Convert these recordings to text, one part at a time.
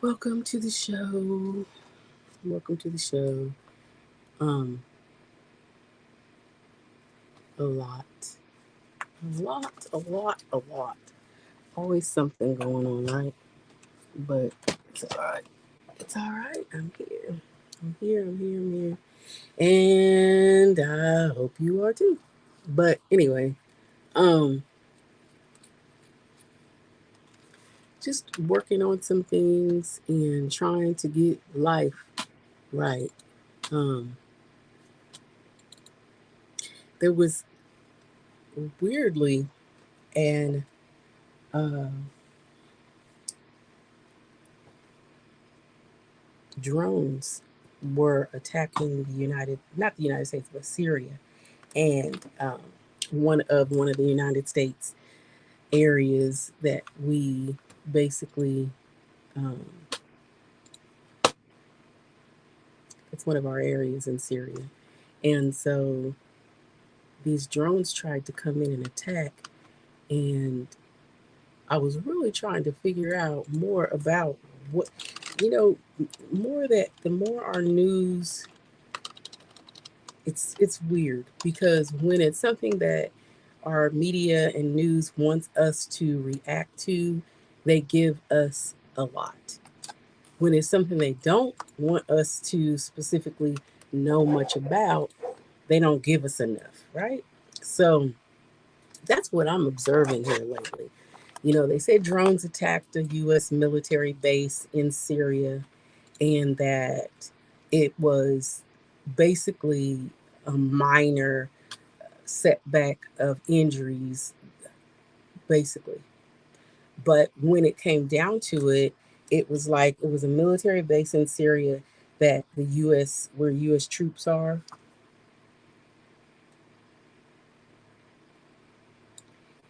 Welcome to the show. Welcome to the show. Um, a lot, a lot. Always something going on, right? But it's all right. It's all right. I'm here. I'm here. And I hope you are too. But anyway, um, just working on some things and trying to get life right. Um, there was weirdly an uh, drones were attacking not the United States, but Syria, and one of the United States areas that we basically, um, it's one of our areas in Syria, and so these drones tried to come in and attack, and I was really trying to figure out more about what, you know, more that the more our news, it's weird because when it's something that our media and news wants us to react to, they give us a lot. When it's something they don't want us to specifically know much about, they don't give us enough, right? So that's what I'm observing here lately. They said drones attacked a U.S. military base in Syria and that it was basically a minor setback of injuries, basically. But when it came down to it, it was like it was a military base in Syria that where U.S. troops are.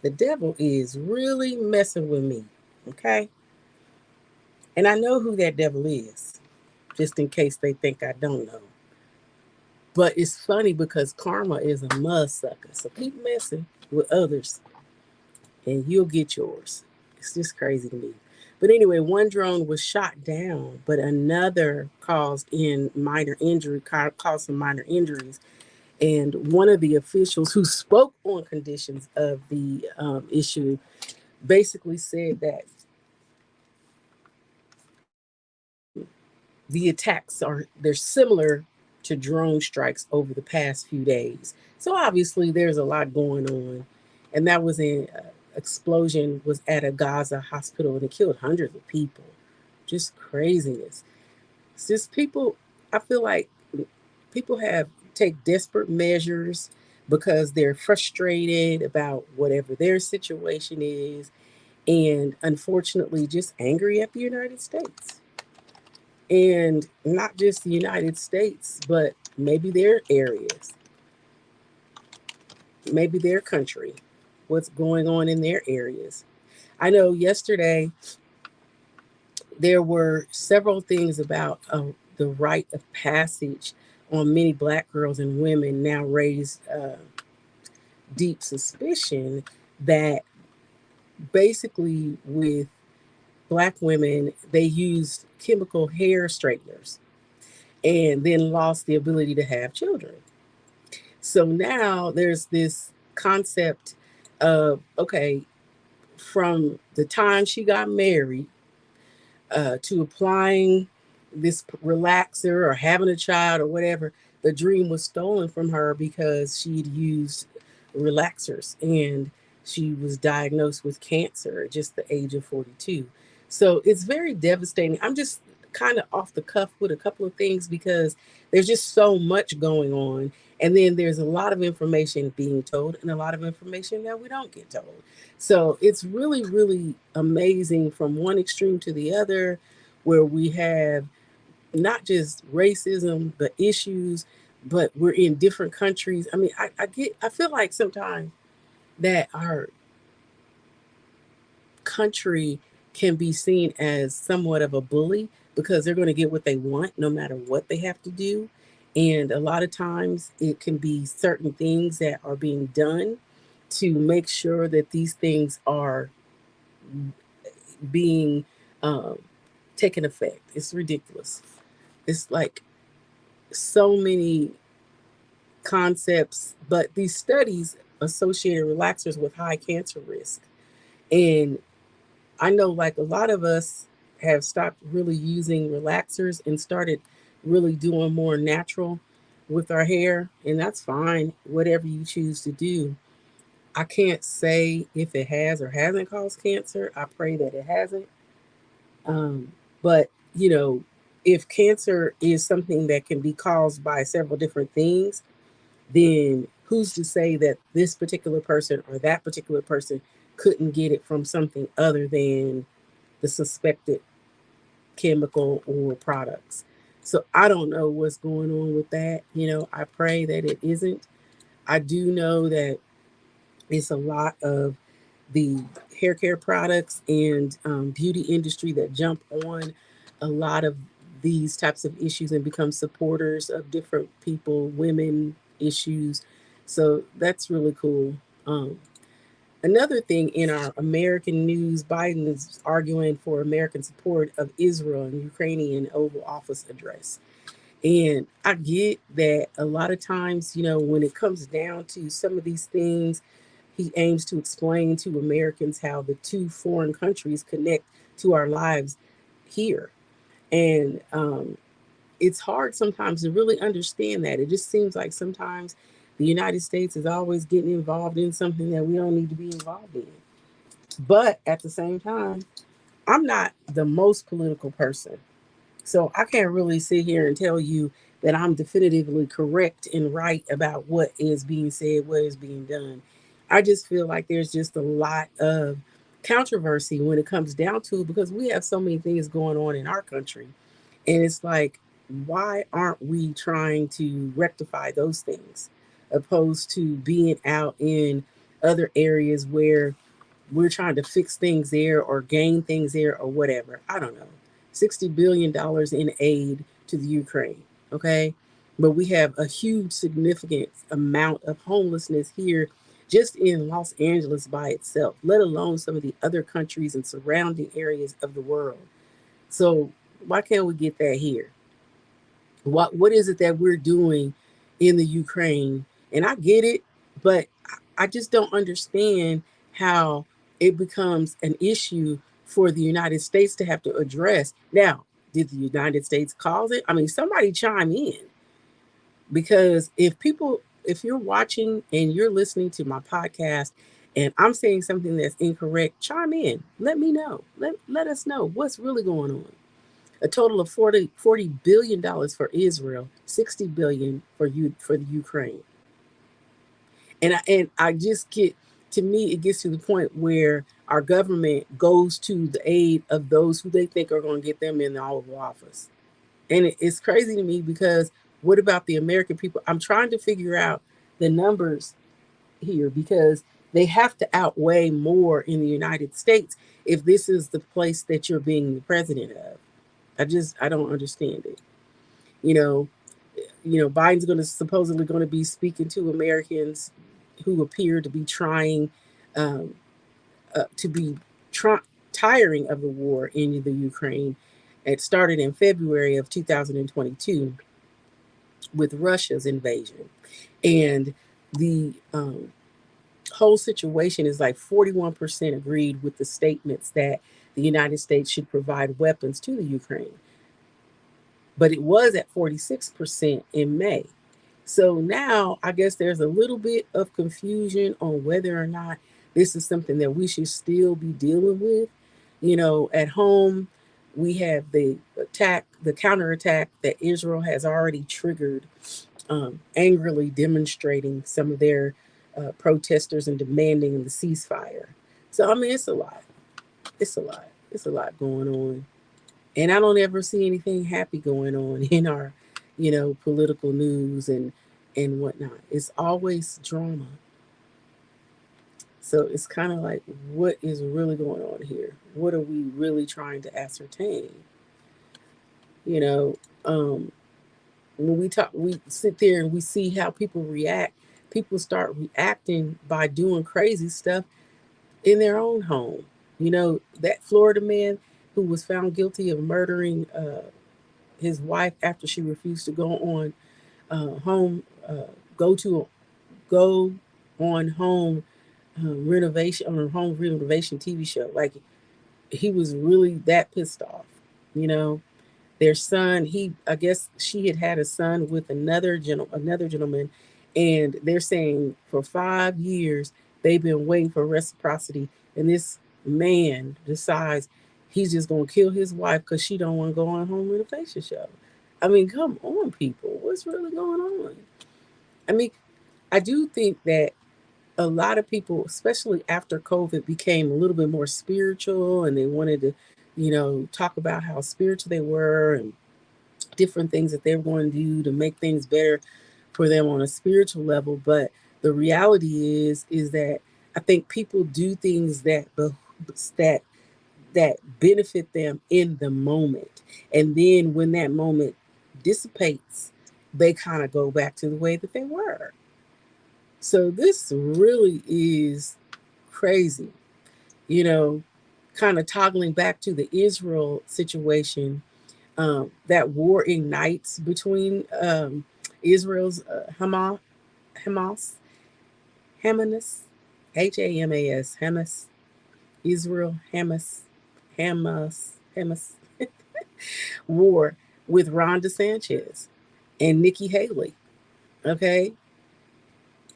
The devil is really messing with me, okay? And I know who that devil is, just in case they think I don't know. But it's funny because karma is a mud sucker. So keep messing with others and you'll get yours. It's just crazy to me. But anyway, one drone was shot down, but another caused some minor injuries. And one of the officials who spoke on conditions of the issue basically said that the attacks they're similar to drone strikes over the past few days. So obviously there's a lot going on, and that was an explosion was at a Gaza hospital and it killed hundreds of people. Just craziness. It's just people. I feel like people have take desperate measures because they're frustrated about whatever their situation is, and unfortunately just angry at the United States. And not just the United States, but maybe their areas, maybe their country, what's going on in their areas. I know yesterday there were several things about the rite of passage on many Black girls and women now raised deep suspicion that basically with Black women, they used chemical hair straighteners and then lost the ability to have children. So now there's this concept of, okay, from the time she got married to applying this relaxer or having a child or whatever, the dream was stolen from her because she'd used relaxers and she was diagnosed with cancer at just the age of 42. So it's very devastating. I'm just kind of off the cuff with a couple of things because there's just so much going on. And then there's a lot of information being told and a lot of information that we don't get told. So it's really, really amazing from one extreme to the other, where we have not just racism, but issues, but we're in different countries. I mean, I feel like sometimes that our country can be seen as somewhat of a bully because they're going to get what they want no matter what they have to do. And a lot of times it can be certain things that are being done to make sure that these things are being um, taking effect. It's ridiculous. It's like so many concepts, but these studies associated relaxers with high cancer risk. And I know like a lot of us have stopped really using relaxers and started really doing more natural with our hair, and that's fine, whatever you choose to do. I can't say if it has or hasn't caused cancer. I pray that it hasn't. Um, but, you know, if cancer is something that can be caused by several different things, then who's to say that this particular person or that particular person couldn't get it from something other than the suspected chemical or products? So I don't know what's going on with that. You know, I pray that it isn't. I do know that it's a lot of the hair care products and beauty industry that jump on a lot of these types of issues and become supporters of different people, women issues. So that's really cool. Um, Another thing in our American news, Biden is arguing for American support of Israel and Ukrainian Oval Office address. And I get that a lot of times, you know, when it comes down to some of these things, he aims to explain to Americans how the two foreign countries connect to our lives here. And it's hard sometimes to really understand that. It just seems like sometimes the United States is always getting involved in something that we don't need to be involved in. But at the same time, I'm not the most political person. So I can't really sit here and tell you that I'm definitively correct and right about what is being said, what is being done. I just feel like there's just a lot of controversy when it comes down to it because we have so many things going on in our country. And it's like, why aren't we trying to rectify those things opposed to being out in other areas where we're trying to fix things there or gain things there or whatever? I don't know. $60 billion in aid to the Ukraine. Okay. But we have a huge, significant amount of homelessness here just in Los Angeles by itself, let alone some of the other countries and surrounding areas of the world. So why can't we get that here? What is it that we're doing in the Ukraine? And I get it, but I just don't understand how it becomes an issue for the United States to have to address. Now, did the United States cause it? I mean, somebody chime in, because if you're watching and you're listening to my podcast and I'm saying something that's incorrect, chime in. Let me know. Let us know what's really going on. A total of $40 billion for Israel, 60 billion for the Ukraine. And I just get, to me it gets to the point where our government goes to the aid of those who they think are going to get them in the Oval Office. And it's crazy to me because what about the American people? I'm trying to figure out the numbers here because they have to outweigh more in the United States if this is the place that you're being the president of. I don't understand it. You know, Biden's going to supposedly going to be speaking to Americans who appear to be trying um, to be tiring of the war in the Ukraine. It started in February of 2022 with Russia's invasion, and the whole situation is like 41% agreed with the statements that the United States should provide weapons to the Ukraine, but it was at 46% in May. So now I guess there's a little bit of confusion on whether or not this is something that we should still be dealing with. You know, at home, we have the counterattack that Israel has already triggered, angrily demonstrating some of their protesters and demanding the ceasefire. So, I mean, it's a lot. It's a lot. It's a lot going on. And I don't ever see anything happy going on in our, political news and whatnot. It's always drama. So it's kind of like, what is really going on here? What are we really trying to ascertain? You know, when we sit there and we see how people react. People start reacting by doing crazy stuff in their own home. You know, that Florida man, who was found guilty of murdering his wife after she refused to go on home, go to go on home renovation on a home renovation TV show. Like he was really that pissed off, you know. Their son, I guess she had a son with another gentleman, and they're saying for 5 years they've been waiting for reciprocity, and this man decides he's just gonna kill his wife because she don't want to go on a home renovation show. I mean, come on, people, what's really going on? I mean, I do think that a lot of people, especially after COVID, became a little bit more spiritual, and they wanted to, talk about how spiritual they were and different things that they were going to do to make things better for them on a spiritual level. But the reality is that I think people do things that that benefit them in the moment, and then when that moment dissipates, they kind of go back to the way that they were. So this really is crazy, you know, kind of toggling back to the Israel situation. That war ignites between Israel's Hamas, Hamas, Hamas, Hamas, Israel, Hamas war with Ron DeSantis and Nikki Haley. Okay,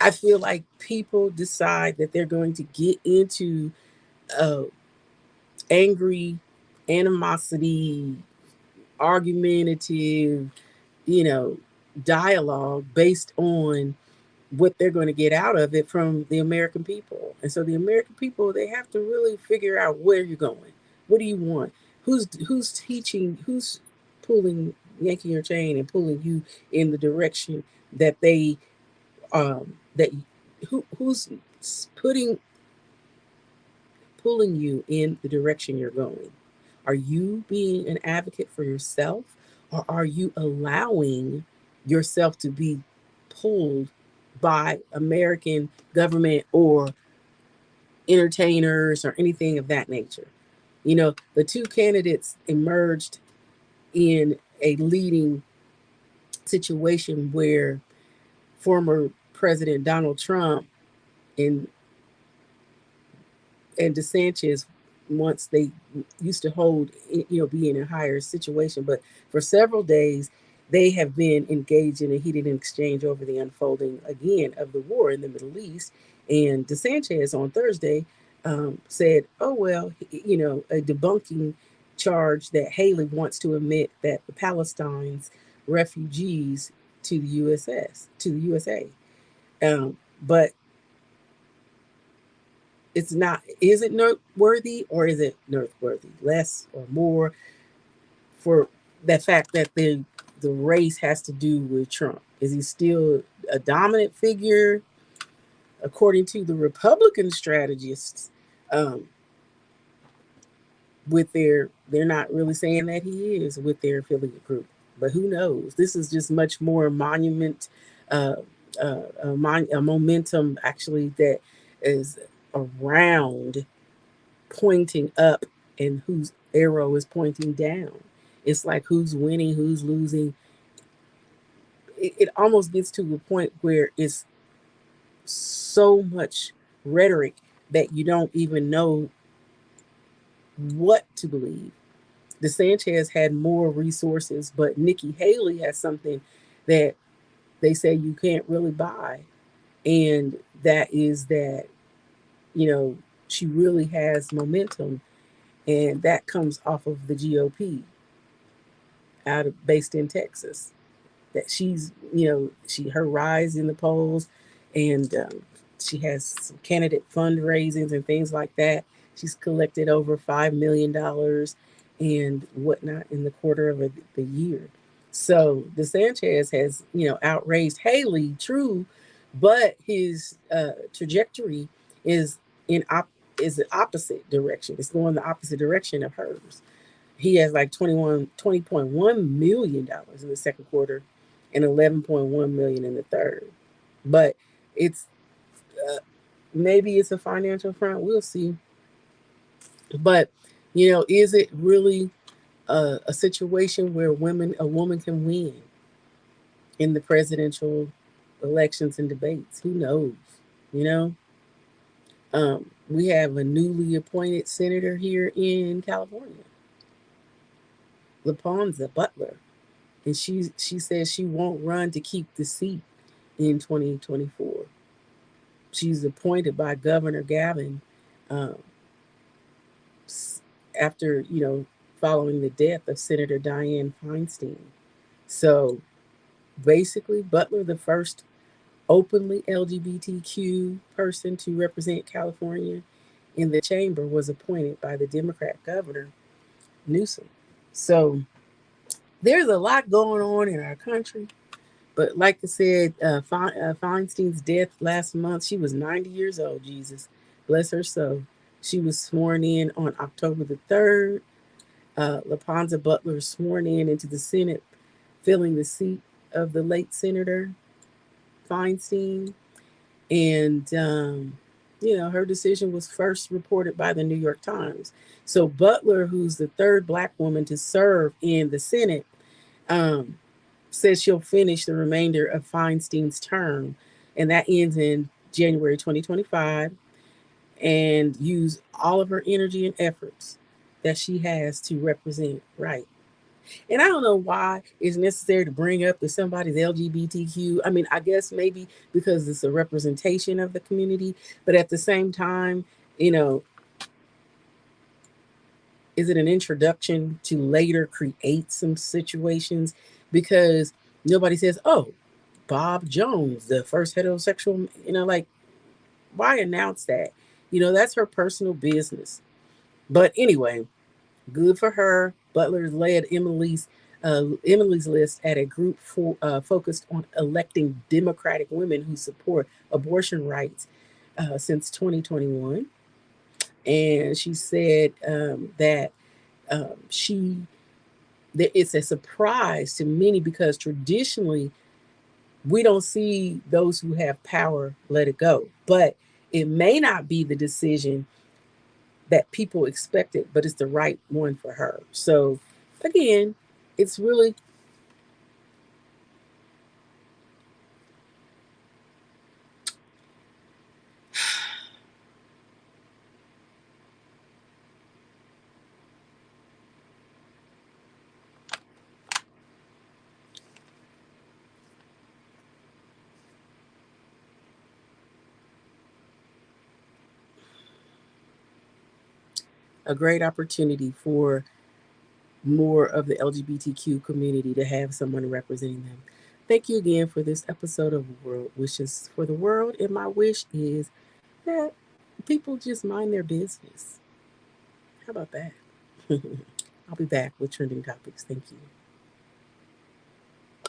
I feel like people decide that they're going to get into uh, angry, animosity, argumentative, you know, dialogue based on what they're going to get out of it from the American people. And so the American people, they have to really figure out where you're going. What do you want? Who's teaching? Who's pulling, yanking your chain and pulling you in the direction that they that who's putting pulling you in the direction you're going? Are you being an advocate for yourself, or are you allowing yourself to be pulled by American government or entertainers or anything of that nature? The two candidates emerged in a leading situation where former President Donald Trump and DeSantis, once they used to hold, be in a higher situation. But for several days, they have been engaged in a heated exchange over the unfolding again of the war in the Middle East. And DeSantis on Thursday said, "Oh well, a debunking charge that Haley wants to admit that the Palestinians refugees to the USA." But it's not, is it noteworthy or is it noteworthy less or more for that fact that the race has to do with Trump? Is he still a dominant figure according to the Republican strategists? um, with they're not really saying that he is with their affiliate group, but who knows? This is just much more monument uh, a momentum actually that is around pointing up and whose arrow is pointing down. It's like who's winning, who's losing. It almost gets to a point where it's so much rhetoric that you don't even know what to believe. DeSantis had more resources, but Nikki Haley has something that they say you can't really buy. And that is that, you know, she really has momentum, and that comes off of the GOP based in Texas. That she's, her rise in the polls, and she has some candidate fundraisings and things like that. She's collected over $5 million and whatnot in the quarter of the year. So DeSantis has, outraised Haley, true, but his trajectory is in is the opposite direction. It's going the opposite direction of hers. He has like $20.1 million in the second quarter and 11.1 million in the third. But it's maybe it's a financial front. We'll see. But Is it really a situation where a woman can win in the presidential elections and debates? Who knows? You know, we have a newly appointed senator here in California, Laponza Butler, and she says she won't run to keep the seat in 2024. She's appointed by Governor Gavin um, after following the death of Senator Dianne Feinstein. So basically, Butler, the first openly LGBTQ person to represent California in the chamber, was appointed by the Democrat governor Newsom. So there's a lot going on in our country. But like I said, Feinstein's death last month, she was 90 years old, Jesus. Bless her soul. She was sworn in on October the 3rd. Laponza Butler sworn in into the Senate, filling the seat of the late Senator Feinstein. And, her decision was first reported by the New York Times. So Butler, who's the third Black woman to serve in the Senate, um, says she'll finish the remainder of Feinstein's term, and that ends in January 2025, and use all of her energy and efforts that she has to represent right. And I don't know why it's necessary to bring up that somebody's LGBTQ. I mean, I guess maybe because it's a representation of the community, but at the same time, you know, is it an introduction to later create some situations? Because nobody says, oh, Bob Jones, the first heterosexual, like, why announce that? That's her personal business. But anyway, good for her. Butler led Emily's list at a group focused on electing Democratic women who support abortion rights since 2021. And she said that she that it's a surprise to many because traditionally we don't see those who have power let it go. But it may not be the decision that people expected, but it's the right one for her. So again, it's really a great opportunity for more of the LGBTQ community to have someone representing them. Thank you again for this episode of World Wishes for the World. And my wish is that people just mind their business. How about that? I'll be back with trending topics. Thank you.